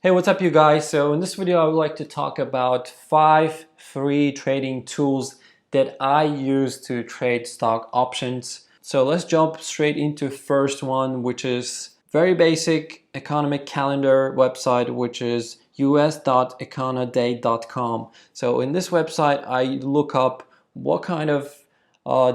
Hey, what's up you guys? So in this video I would like to talk about 5 free trading tools that I use to trade stock options. So let's jump straight into first one, which is very basic economic calendar website, which is us.econoday.com. So in this website I look up what kind of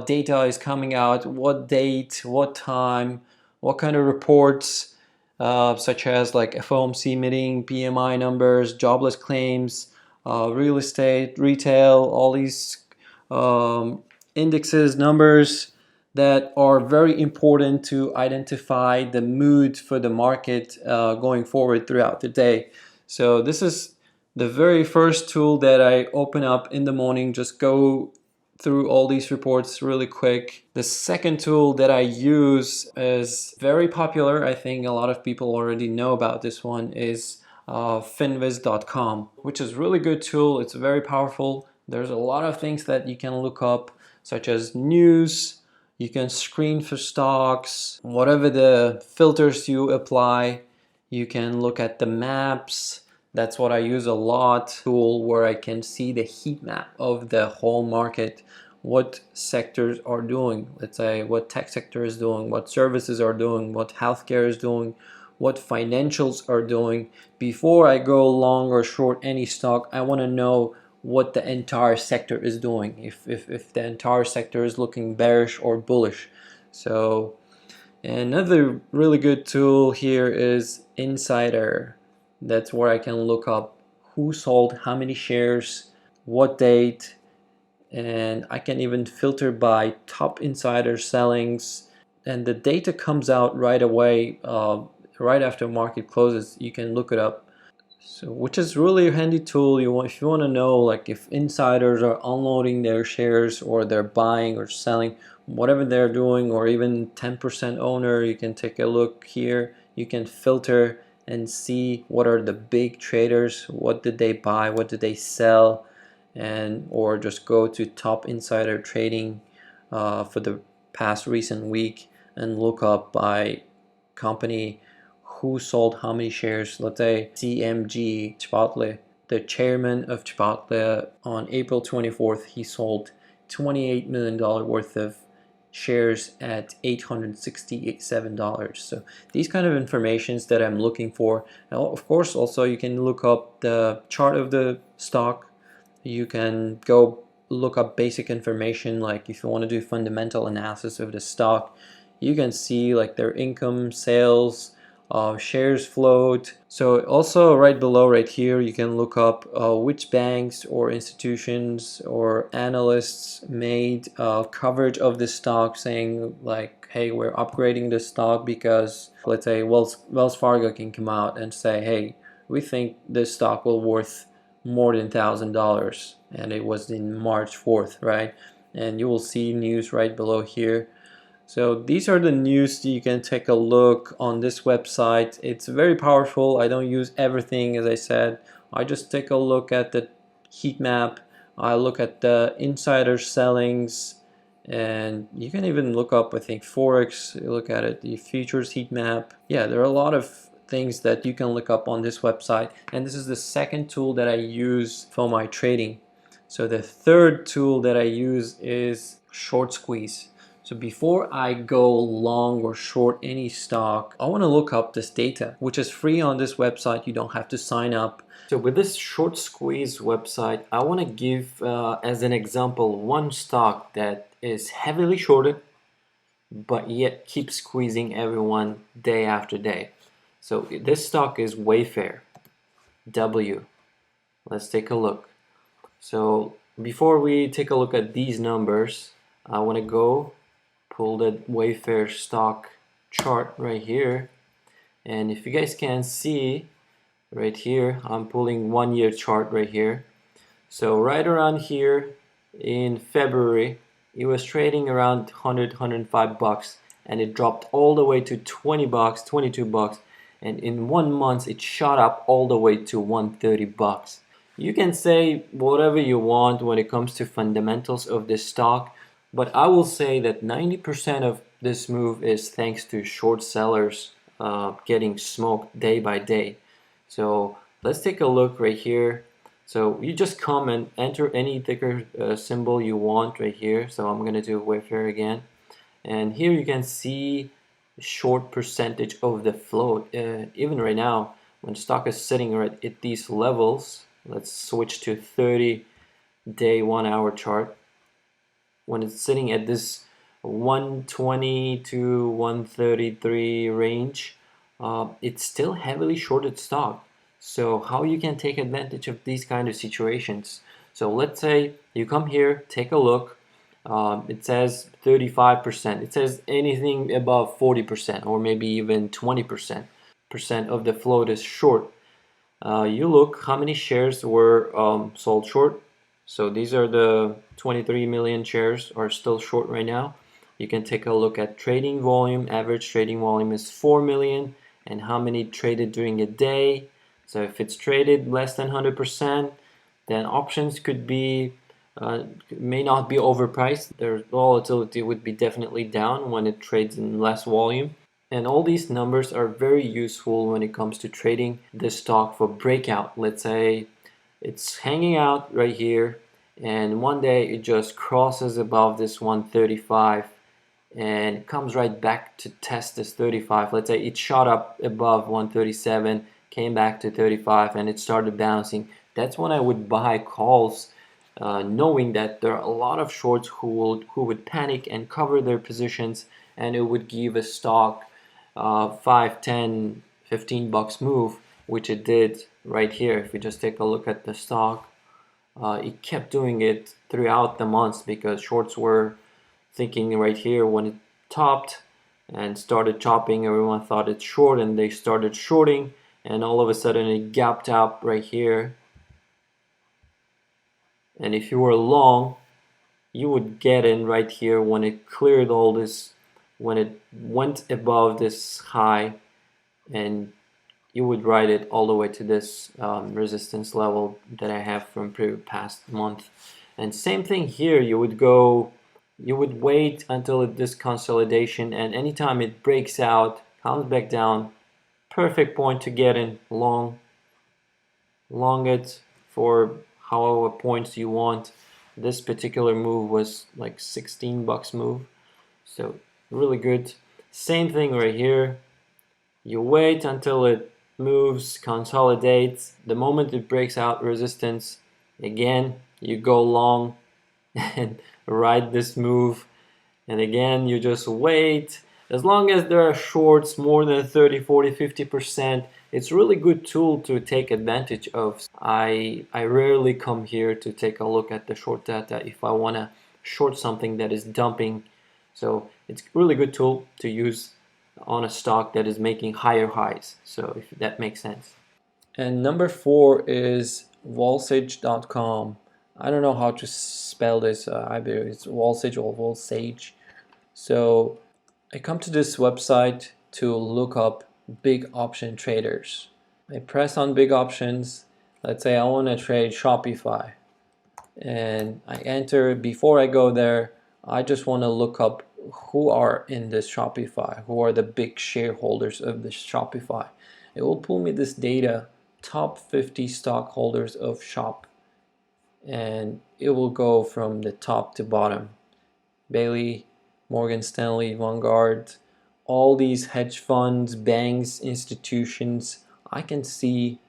data is coming out, what date, what time, what kind of reports, such as like FOMC meeting, PMI numbers, jobless claims, real estate, retail, all these um, indexes, numbers that are very important to identify the mood for the market going forward throughout the day. So this is the very first tool that I open up in the morning, just go through all these reports really quick. The second tool that I use is very popular. I think a lot of people already know about this one is finviz.com, which is a really good tool. It's very powerful. There's a lot of things that you can look up, such as news. You can screen for stocks, whatever the filters you apply. You can look at the maps. That's what I use a lot. Tool where I can see the heat map of the whole market, what sectors are doing. Let's say what tech sector is doing, what services are doing, what healthcare is doing, what financials are doing. Before I go long or short any stock, I want to know what the entire sector is doing, if the entire sector is looking bearish or bullish. So another really good tool here is Insider. That's where I can look up who sold how many shares, what date, and I can even filter by top insider sellings. And the data comes out right away, right after market closes. You can look it up. So, which is really a handy tool. If you want to know, like if insiders are unloading their shares or they're buying or selling, whatever they're doing, or even 10% owner, you can take a look here. You can filter and see what are the big traders, what did they buy, what did they sell, and or just go to top insider trading for the past recent week and look up by company who sold how many shares. Let's say CMG Chipotle, the chairman of Chipotle, on April 24th, he sold $28 million worth of shares at $867. So these kind of informations that I'm looking for. And of course, also you can look up the chart of the stock. You can go look up basic information, like if you want to do fundamental analysis of the stock, you can see like their income, sales, shares float. So also right below right here you can look up which banks or institutions or analysts made coverage of the stock, saying like, hey, we're upgrading the stock because, let's say, Wells Fargo can come out and say, hey, we think this stock will worth more than $1,000, and it was in March 4th, right? And you will see news right below here. So these are the news you can take a look on this website. It's very powerful. I don't use everything, as I said. I just take a look at the heat map. I look at the insider sellings, and you can even look up, I think, Forex. You look at it, the futures heat map. Yeah, there are a lot of things that you can look up on this website. And this is the second tool that I use for my trading. So the third tool that I use is Short Squeeze. So before I go long or short any stock, I want to look up this data, which is free on this website. You don't have to sign up. So with this Short Squeeze website, I want to give as an example one stock that is heavily shorted, but yet keeps squeezing everyone day after day. So this stock is Wayfair, W. Let's take a look. So before we take a look at these numbers, I want to go pull the Wayfair stock chart right here, and if you guys can see right here, I'm pulling 1 year chart right here. So right around here in February, it was trading around 105 bucks, and it dropped all the way to 20 bucks, 22 bucks, and in 1 month it shot up all the way to 130 bucks. You can say whatever you want when it comes to fundamentals of this stock, but I will say that 90% of this move is thanks to short sellers getting smoked day by day. So let's take a look right here. So you just come and enter any ticker symbol you want right here. So I'm gonna do Wayfair again, and here you can see short percentage of the float. Even right now, when stock is sitting right at these levels, let's switch to 30-day 1 hour chart. When it's sitting at this 120 to 133 range, it's still heavily shorted stock. So how you can take advantage of these kind of situations? So let's say you come here, take a look. It says 35%. It says anything above 40% or maybe even 20% of the float is short. You look how many shares were sold short. So these are the 23 million shares are still short right now. You can take a look at trading volume. Average trading volume is 4 million, and how many traded during a day. So if it's traded less than 100%, then options could be may not be overpriced. Their volatility would be definitely down when it trades in less volume. And all these numbers are very useful when it comes to trading this stock for breakout. Let's say it's hanging out right here, and one day it just crosses above this 135 and comes right back to test this 35. Let's say it shot up above 137, came back to 35, and it started bouncing. That's when I would buy calls, knowing that there are a lot of shorts who would panic and cover their positions, and it would give a stock 5, 10, 15 bucks move, which it did right here. If we just take a look at the stock, it kept doing it throughout the months because shorts were thinking right here when it topped and started chopping, everyone thought it's short and they started shorting, and all of a sudden it gapped up right here. And if you were long, you would get in right here when it cleared all this, when it went above this high, and you would ride it all the way to this resistance level that I have from past month. And same thing here, you would wait until this consolidation, and anytime it breaks out, comes back down, perfect point to get in long it for however points you want. This particular move was like 16 bucks move, so really good. Same thing right here, you wait until it moves, consolidates. The moment it breaks out resistance, again you go long and ride this move, and again you just wait. As long as there are shorts more than 30, 40, 50%, it's a really good tool to take advantage of. I rarely come here to take a look at the short data if I want to short something that is dumping. So it's a really good tool to use on a stock that is making higher highs. So if that makes sense. And number 4 is Walsage.com. I don't know how to spell this. Either it's Walsage or Walsage. So I come to this website to look up big option traders. I press on big options. Let's say I want to trade Shopify, and I enter. Before I go there, I just want to look up who are in this Shopify, who are the big shareholders of this Shopify. It will pull me this data, top 50 stockholders of Shop, and it will go from the top to bottom. Bailey, Morgan Stanley, Vanguard, all these hedge funds, banks, institutions, I can see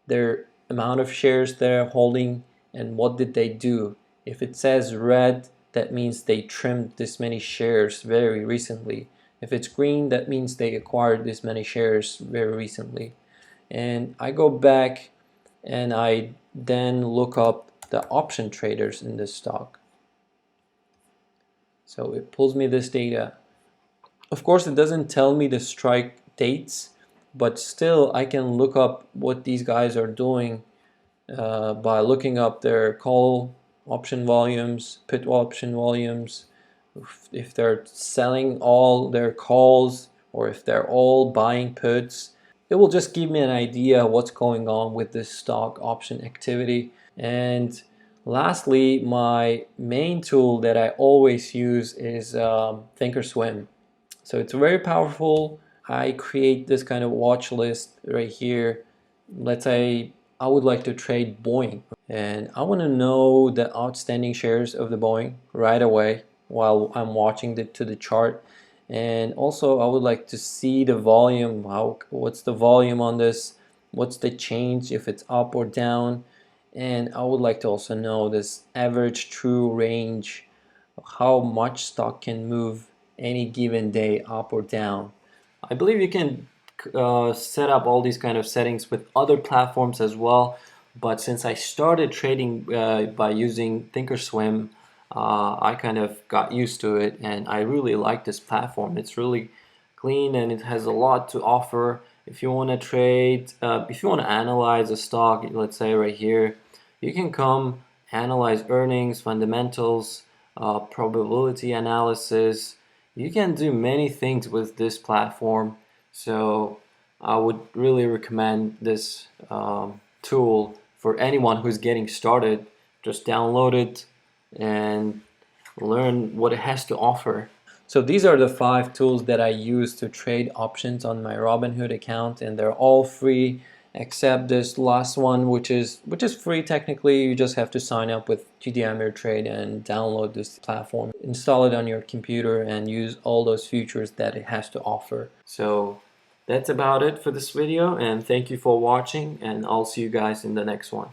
their amount of shares they're holding and what did they do. If it says red, that means they trimmed this many shares very recently. If it's green, that means they acquired this many shares very recently. And I go back and I then look up the option traders in this stock. So it pulls me this data. Of course, it doesn't tell me the strike dates, but still I can look up what these guys are doing by looking up their call option volumes, put option volumes, if they're selling all their calls or if they're all buying puts. It will just give me an idea what's going on with this stock option activity. And lastly, my main tool that I always use is Thinkorswim. So it's very powerful. I create this kind of watch list right here, let's say I would like to trade Boeing, and I want to know the outstanding shares of the Boeing right away while I'm watching to the chart. And also I would like to see the volume, what's the volume on this, what's the change, if it's up or down. And I would like to also know this average true range, how much stock can move any given day up or down. I believe you can set up all these kind of settings with other platforms as well. But since I started trading by using Thinkorswim, I kind of got used to it, and I really like this platform. It's really clean and it has a lot to offer. If you want to trade, if you want to analyze a stock, let's say right here, you can come analyze earnings, fundamentals, probability analysis. You can do many things with this platform. So I would really recommend this tool for anyone who's getting started. Just download it and learn what it has to offer. So these are the 5 tools that I use to trade options on my Robinhood account, and they're all free except this last one, which is free technically. You just have to sign up with TD Ameritrade and download this platform, install it on your computer, and use all those features that it has to offer. So that's about it for this video, and thank you for watching, and I'll see you guys in the next one.